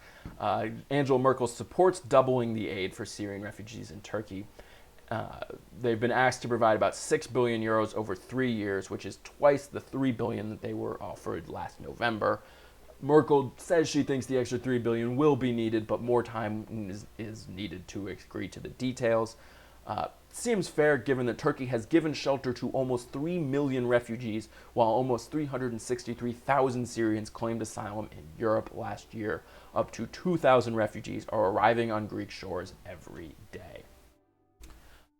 Angela Merkel supports doubling the aid for Syrian refugees in Turkey. They've been asked to provide about 6 billion euros over 3 years, which is twice the 3 billion that they were offered last November. Merkel says she thinks the extra 3 billion will be needed, but more time is needed to agree to the details. Seems fair given that Turkey has given shelter to almost 3 million refugees, while almost 363,000 Syrians claimed asylum in Europe last year. Up to 2,000 refugees are arriving on Greek shores every day.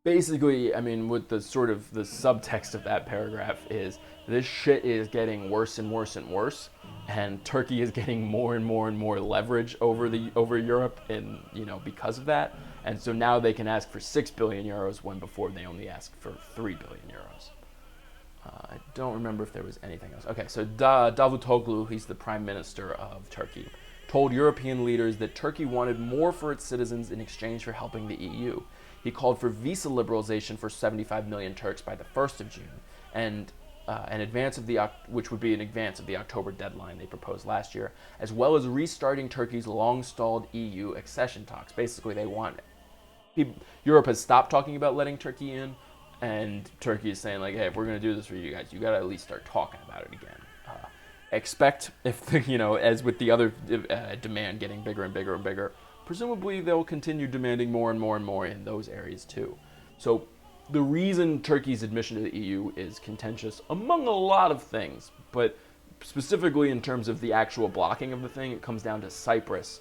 Basically, with the sort of the subtext of that paragraph is this shit is getting worse and worse and worse, and Turkey is getting more and more and more leverage over Europe, and because of that. And so now they can ask for 6 billion euros when before they only asked for 3 billion euros. I don't remember if there was anything else. Okay, so Davutoglu, he's the prime minister of Turkey, told European leaders that Turkey wanted more for its citizens in exchange for helping the EU. He called for visa liberalization for 75 million Turks by the 1st of June, and which would be an advance of the October deadline they proposed last year, as well as restarting Turkey's long-stalled EU accession talks. Basically, Europe has stopped talking about letting Turkey in, and Turkey is saying, hey, if we're going to do this for you guys, you got to at least start talking about it again. Expect, as with the other demand getting bigger and bigger and bigger, presumably they'll continue demanding more and more and more in those areas too. So the reason Turkey's admission to the EU is contentious, among a lot of things, but specifically in terms of the actual blocking of the thing, it comes down to Cyprus,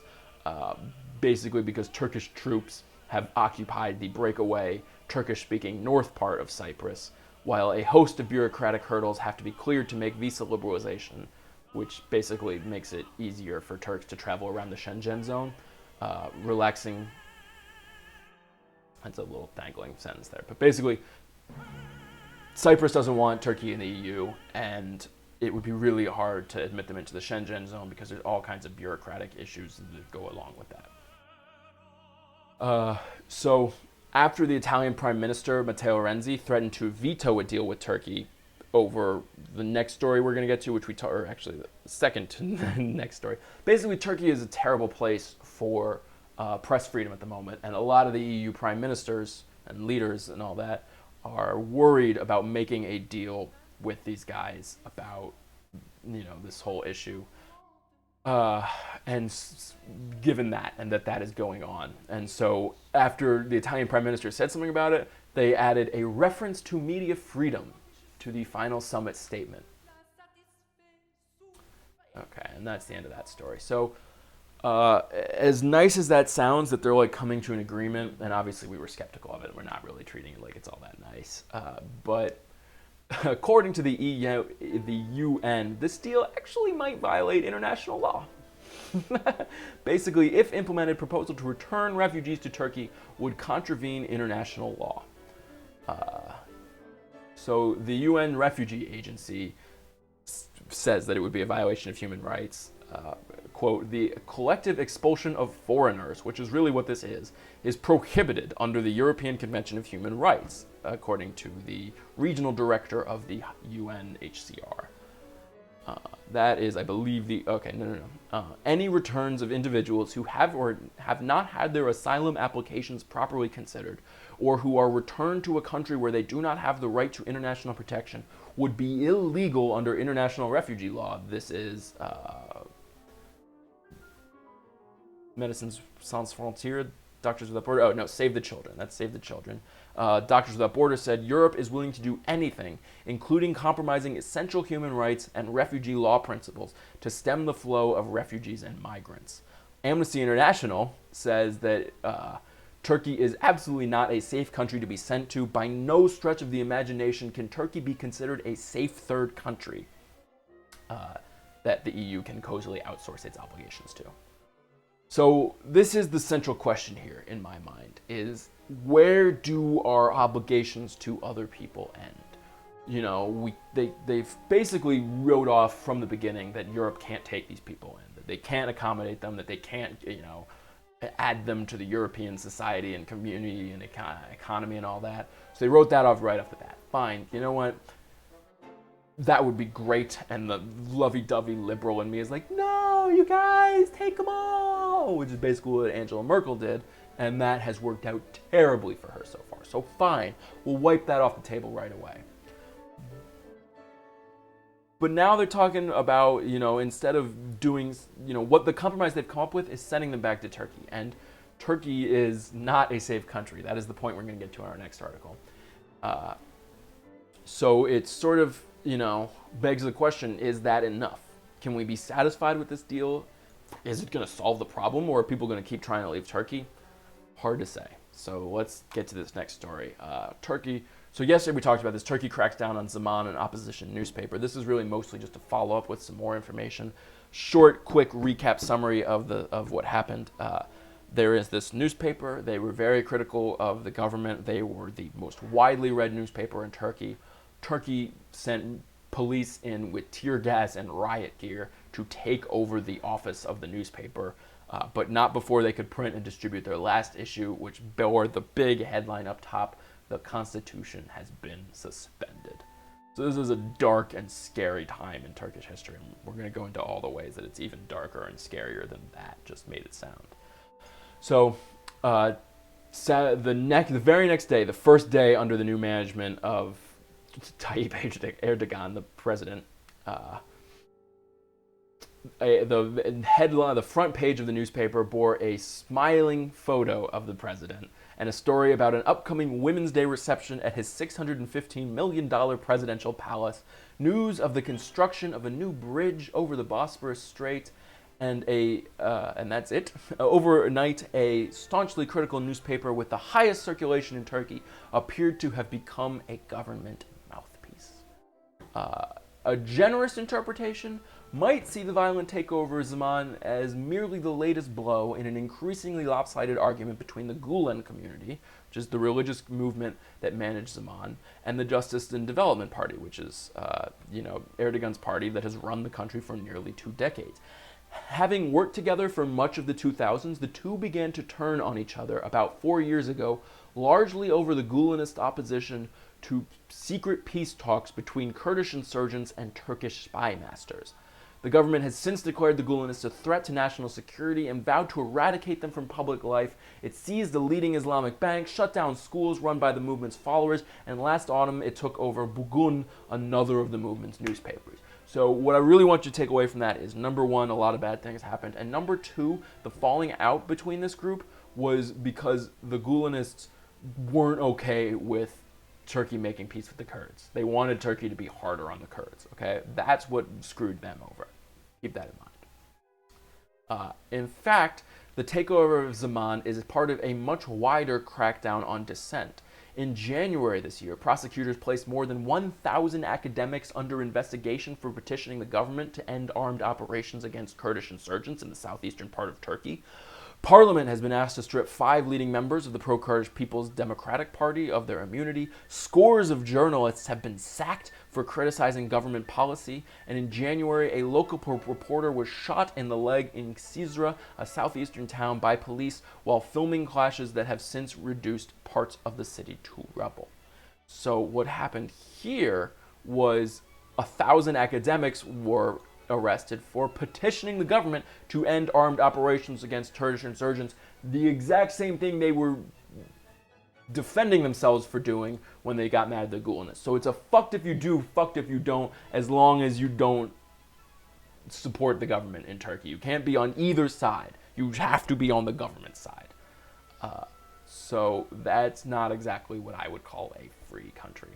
basically because Turkish troops have occupied the breakaway Turkish-speaking north part of Cyprus, while a host of bureaucratic hurdles have to be cleared to make visa liberalization, which basically makes it easier for Turks to travel around the Schengen zone, relaxing. That's a little dangling sentence there, but basically, Cyprus doesn't want Turkey in the EU, and it would be really hard to admit them into the Schengen zone because there's all kinds of bureaucratic issues that go along with that. So after the Italian Prime Minister Matteo Renzi threatened to veto a deal with Turkey over the next story we're going to get to, which or actually the second to the next story. Basically, Turkey is a terrible place for press freedom at the moment, and a lot of the EU prime ministers and leaders and all that are worried about making a deal with these guys about, this whole issue. And given that, and that is going on. And so after the Italian prime minister said something about it, they added a reference to media freedom to the final summit statement. Okay, and that's the end of that story. So as nice as that sounds, that they're like coming to an agreement, and obviously we were skeptical of it. We're not really treating it like it's all that nice. But according to the UN, this deal actually might violate international law. Basically, if implemented, proposal to return refugees to Turkey would contravene international law. So the UN Refugee Agency says that it would be a violation of human rights. Quote, the collective expulsion of foreigners, which is really what this is prohibited under the European Convention of Human Rights, according to the regional director of the UNHCR. That is, I believe, any returns of individuals who have or have not had their asylum applications properly considered, or who are returned to a country where they do not have the right to international protection, would be illegal under international refugee law. This is Médecins Sans Frontières, Doctors Without Borders. Oh, no, Save the Children. That's Save the Children. Doctors Without Borders said Europe is willing to do anything, including compromising essential human rights and refugee law principles, to stem the flow of refugees and migrants. Amnesty International says that Turkey is absolutely not a safe country to be sent to. By no stretch of the imagination can Turkey be considered a safe third country that the EU can cozily outsource its obligations to. So this is the central question here in my mind, is where do our obligations to other people end? They've basically wrote off from the beginning that Europe can't take these people in, that they can't accommodate them, that they can't, add them to the European society and community and economy and all that. So they wrote that off right off the bat. Fine, you know what? That would be great. And the lovey-dovey liberal in me is like, no, you guys, take them all, which is basically what Angela Merkel did. And that has worked out terribly for her so far. So fine, we'll wipe that off the table right away. But now they're talking about, instead of doing, what the compromise they've come up with is sending them back to Turkey. And Turkey is not a safe country. That is the point we're going to get to in our next article. So it's sort of, begs the question, is that enough? Can we be satisfied with this deal? Is it going to solve the problem, or are people going to keep trying to leave Turkey? Hard to say. So let's get to this next story. Turkey. So yesterday we talked about this. Turkey cracks down on Zaman, an opposition newspaper. This is really mostly just a follow-up with some more information. Short, quick recap summary of what happened. There is this newspaper. They were very critical of the government. They were the most widely read newspaper in Turkey. Turkey sent police in with tear gas and riot gear to take over the office of the newspaper, but not before they could print and distribute their last issue, which bore the big headline up top, "The Constitution has been suspended." So this is a dark and scary time in Turkish history. And we're going to go into all the ways that it's even darker and scarier than that just made it sound. So the very next day, the first day under the new management of Tayyip Erdogan, the president, the front page of the newspaper bore a smiling photo of the president and a story about an upcoming Women's Day reception at his $615 million presidential palace, news of the construction of a new bridge over the Bosphorus Strait, and that's it. Overnight, a staunchly critical newspaper with the highest circulation in Turkey appeared to have become a government mouthpiece. A generous interpretation might see the violent takeover of Zaman as merely the latest blow in an increasingly lopsided argument between the Gulen community, which is the religious movement that managed Zaman, and the Justice and Development Party, which is Erdogan's party that has run the country for nearly 2 decades. Having worked together for much of the 2000s, the two began to turn on each other about 4 years ago largely over the Gulenist opposition to secret peace talks between Kurdish insurgents and Turkish spy masters. The government has since declared the Gulenists a threat to national security and vowed to eradicate them from public life. It seized a leading Islamic bank, shut down schools run by the movement's followers, and last autumn it took over Bugun, another of the movement's newspapers. So what I really want you to take away from that is, number one, a lot of bad things happened, and number two, the falling out between this group was because the Gulenists weren't okay with Turkey making peace with the Kurds. They wanted Turkey to be harder on the Kurds, okay? That's what screwed them over. Keep that in mind. In fact, the takeover of Zaman is part of a much wider crackdown on dissent. In January this year, prosecutors placed more than 1,000 academics under investigation for petitioning the government to end armed operations against Kurdish insurgents in the southeastern part of Turkey. Parliament has been asked to strip 5 leading members of the pro-Kurdish People's Democratic Party of their immunity. Scores of journalists have been sacked for criticizing government policy. And in January, a local reporter was shot in the leg in Cizre, a southeastern town, by police while filming clashes that have since reduced parts of the city to rubble. So what happened here was 1,000 academics were arrested for petitioning the government to end armed operations against Kurdish insurgents, the exact same thing they were defending themselves for doing when they got mad at the Gulenists. So it's a fucked if you do, fucked if you don't, as long as you don't support the government in Turkey. You can't be on either side. You have to be on the government side. So that's not exactly what I would call a free country.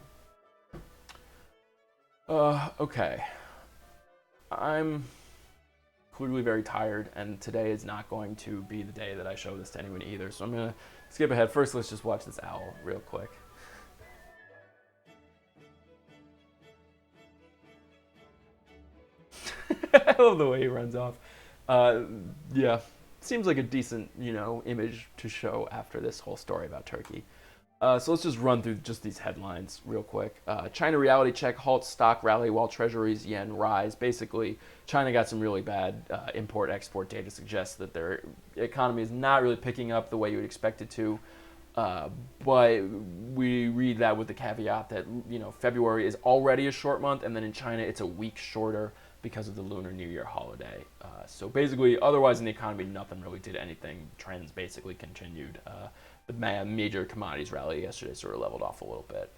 Okay. I'm clearly very tired, and today is not going to be the day that I show this to anyone either, so I'm going to skip ahead. First, let's just watch this owl real quick. I love the way he runs off. Yeah, seems like a decent, image to show after this whole story about Turkey. So let's just run through just these headlines real quick. China reality check halts stock rally while treasuries yen rise. Basically, China got some really bad import-export data suggests that their economy is not really picking up the way you would expect it to. But we read that with the caveat that, February is already a short month, and then in China it's a week shorter because of the Lunar New Year holiday. So basically, otherwise in the economy, nothing really did anything. Trends basically continued. The major commodities rally yesterday sort of leveled off a little bit.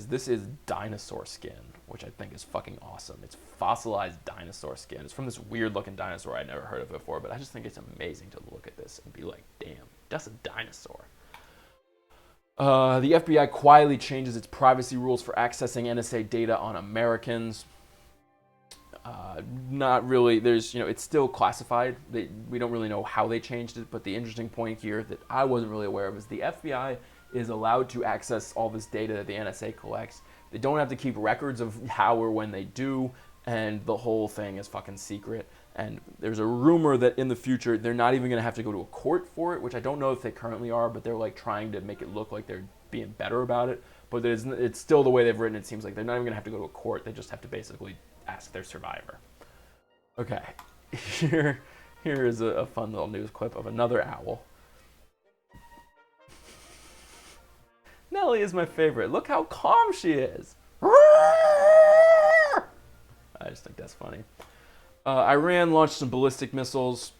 This is dinosaur skin, which I think is fucking awesome. It's fossilized dinosaur skin. It's from this weird looking dinosaur I'd never heard of before, but I just think it's amazing to look at this and be like, damn, that's a dinosaur. The FBI quietly changes its privacy rules for accessing NSA data on Americans. Not really. It's still classified. We don't really know how they changed it, but the interesting point here that I wasn't really aware of is the FBI is allowed to access all this data that the NSA collects. They don't have to keep records of how or when they do, and the whole thing is fucking secret. And there's a rumor that in the future they're not even going to have to go to a court for it, which I don't know if they currently are, but they're like trying to make it look like they're being better about it. But it's still the way they've written it. Seems like they're not even going to have to go to a court. They just have to basically ask their survivor. Okay, here is a fun little news clip of another owl. Nellie is my favorite. Look how calm she is. I just think that's funny. Iran launched some ballistic missiles.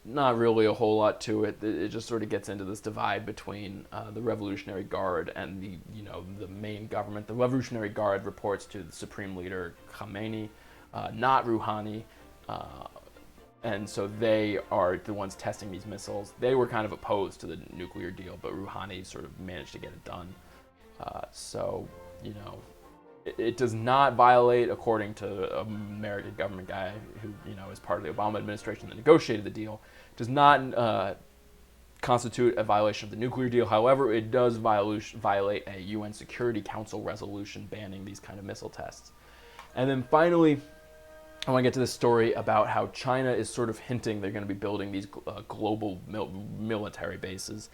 Not really a whole lot to it. It just sort of gets into this divide between the Revolutionary Guard and the main government. The Revolutionary Guard reports to the Supreme Leader Khamenei, not Rouhani, and so they are the ones testing these missiles. They were kind of opposed to the nuclear deal, but Rouhani sort of managed to get it done. It does not violate, according to an American government guy who is part of the Obama administration that negotiated the deal, does not constitute a violation of the nuclear deal. However, it does violate a UN Security Council resolution banning these kind of missile tests. And then finally, I want to get to this story about how China is sort of hinting they're going to be building these global military bases,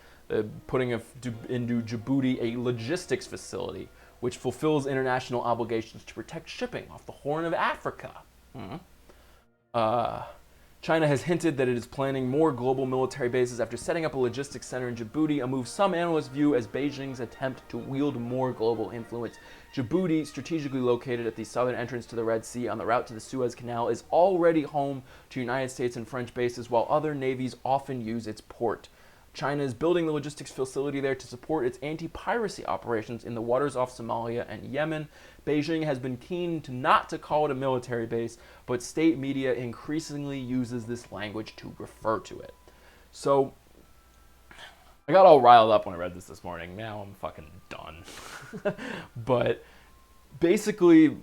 putting into Djibouti a logistics facility which fulfills international obligations to protect shipping off the Horn of Africa. China has hinted that it is planning more global military bases after setting up a logistics center in Djibouti, a move some analysts view as Beijing's attempt to wield more global influence. Djibouti, strategically located at the southern entrance to the Red Sea on the route to the Suez Canal, is already home to United States and French bases, while other navies often use its port. China is building the logistics facility there to support its anti-piracy operations in the waters off Somalia and Yemen. Beijing has been keen not to call it a military base, but state media increasingly uses this language to refer to it. So, I got all riled up when I read this morning. Now I'm fucking done. But basically,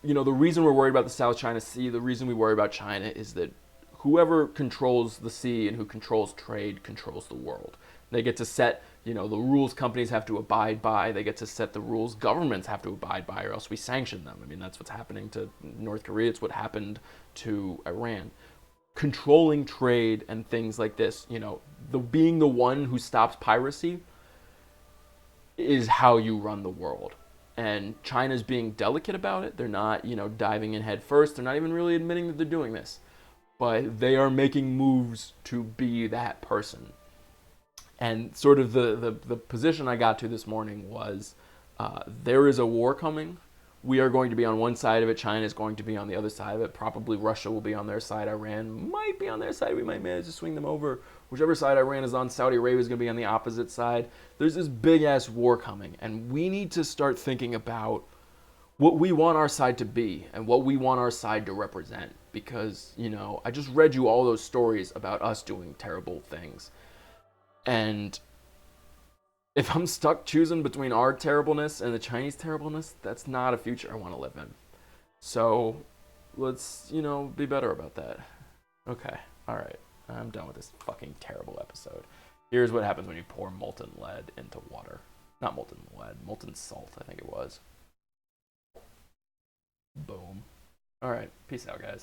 the reason we're worried about the South China Sea, the reason we worry about China is that whoever controls the sea and who controls trade controls the world. They get to set, the rules companies have to abide by. They get to set the rules governments have to abide by, or else we sanction them. I mean, that's what's happening to North Korea. It's what happened to Iran. Controlling trade and things like this, being the one who stops piracy is how you run the world. And China's being delicate about it. They're not, diving in head first. They're not even really admitting that they're doing this. But they are making moves to be that person. And sort of the position I got to this morning was there is a war coming. We are going to be on one side of it. China is going to be on the other side of it. Probably Russia will be on their side. Iran might be on their side. We might manage to swing them over. Whichever side Iran is on, Saudi Arabia is going to be on the opposite side. There's this big-ass war coming. And we need to start thinking about what we want our side to be and what we want our side to represent. Because, I just read you all those stories about us doing terrible things. And if I'm stuck choosing between our terribleness and the Chinese terribleness, that's not a future I want to live in. So let's, be better about that. Okay, all right. I'm done with this fucking terrible episode. Here's what happens when you pour molten lead into water. Not molten lead, molten salt, I think it was. Boom. All right, peace out, guys.